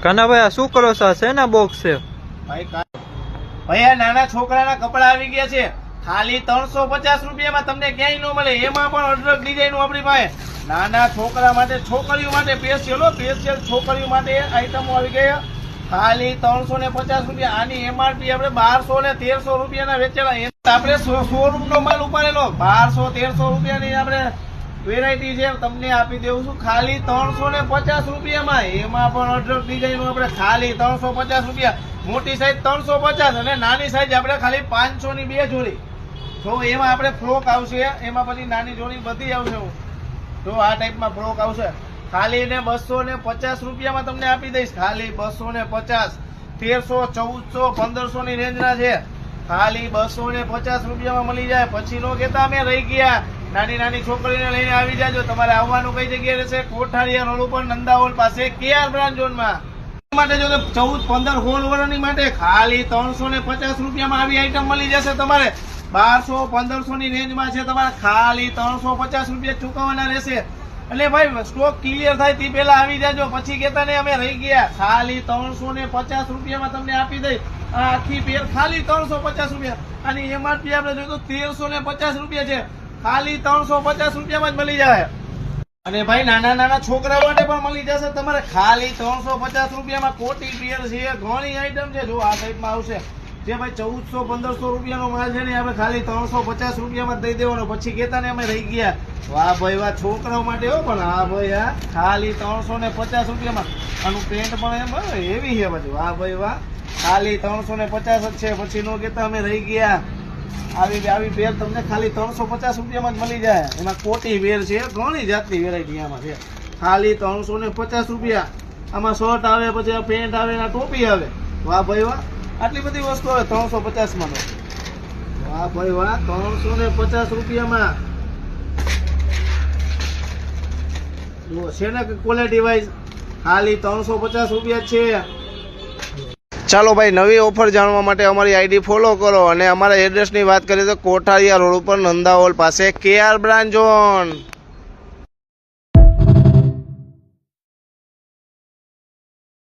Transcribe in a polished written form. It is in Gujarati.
કાનાભાઈ આ શું કરો છો? આ શેના બોક્સ છે? ભાઈ આ નાના છોકરાના કપડા આવી ગયા છે, ખાલી 350 રૂપિયામાં તમને ક્યાંય ન મળે. એમાં પણ અઢળક ડિઝાઇન આપણી પાસે નાના છોકરા માટે, છોકરીઓ માટે સ્પેશિયલ છોકરીઓ માટે આઈટમો આવી ગયા, ખાલી 350 રૂપિયા. આની એમઆરપી આપણે 1200 ને 1300 રૂપિયાના વેચેલા. આપણે શોરૂમ નો માલ ઉપાડેલો 1200-1300 રૂપિયાની આપણે વેરાયટી છે, તમને આપી દેવું છું ખાલી 350 રૂપિયામાં. એમાં પણ અઢળક ડિઝાઇનો આપણે ખાલી 350 રૂપિયા. મોટી સાઈઝ 350 અને નાની સાઈઝ આપણે ખાલી 500 ની 2 જોડી. તો એમાં આપણે ફ્રોક આવશે, એમાં પછી નાની જોડી બધી આવશે. તો આ ટાઈપમાં ફ્રોક આવશે, ખાલી ને 250 રૂપિયામાં તમને આપી દઈશ. ખાલી 250, 1300, 1400, 1500 ની રેન્જના છે. ખાલી 250 રૂપિયામાં મળી જાય. પછી નો કેતા અમે રહી ગયા. નાની નાની છોકરીને લઈને આવી જાજો. તમારે આવવાનું કઈ જગ્યાએ રહેશે? કોઠારીયા રોડ ઉપર નંદાહોલ પાસે કેઆર બ્રાન્ચ ઝોનમાં. માટે જો 14, 15 હોલ વર્ષની માટે ખાલી 350 રૂપિયામાં આવી આઈટમ મળી જશે. તમારે 1200, 1500 ની રેન્જમાં છે. તમારે ખાલી 350 રૂપિયા ચૂકવવાના રહેશે. એટલે ભાઈ સ્ટોક ક્લિયર થાય તે પેલા આવી જાજો, પછી કેતા નહીં અમે રહી ગયા. ખાલી 350 રૂપિયામાં તમને આપી દઈ. આ આખી પેર ખાલી 350 રૂપિયા. આની એમઆરપી આપણે જોઈએ તો 1350 રૂપિયા છે. ખાલી 350 રૂપિયામાં જ મળી જાય. અને ભાઈ નાના નાના છોકરા માટે પણ મળી જશે તમારે ખાલી 350 રૂપિયામાં. કોટી પેર છે, ઘણી આઈટમ છે. જો આ ટાઈપમાં આવશે જે ભાઈ 1400-1500 રૂપિયાનો માલ છે ને આપણે ખાલી 350 રૂપિયામાં દઈ દેવાનો. પછી કેતા ને અમે રહી ગયા. વાહ ભાઈ વાહ, છોકરાઓ માટે હો. પણ હા ભાઈ હા, ખાલી 350 રૂપિયામાં. આનું પેન્ટ પણ એમ એવી છે પછી. વાહ ભાઈ વાહ, ખાલી 350 જ છે. પછી નો કેતા અમે રહી ગયા. આવી પેર તમને ખાલી 350 રૂપિયામાં જ મળી જાય. એમાં કોટી વેર છે, ઘણી જાતની વેરાયટી આમાં છે. ખાલી 350 રૂપિયા. આમાં શર્ટ આવે, પછી પેન્ટ આવે, ટોપી આવે. વાહ ભાઈ વાહ, આટલી બધી વસ્તુ આવે 350 માં. વાહ ભાઈ વાહ, 350 રૂપિયામાં છે ને ક્વોલિટી વાઇઝ. ખાલી 350 રૂપિયા છે. ચાલો ભાઈ, નવી ઓફર જાણવા માટે અમારી આઈડી ફોલો કરો. અને અમારા એડ્રેસની વાત કરીએ તો કોઠારીયા રોડ ઉપર નંદાહોલ પાસે કેઆર બ્રાન્ચ ઝોન.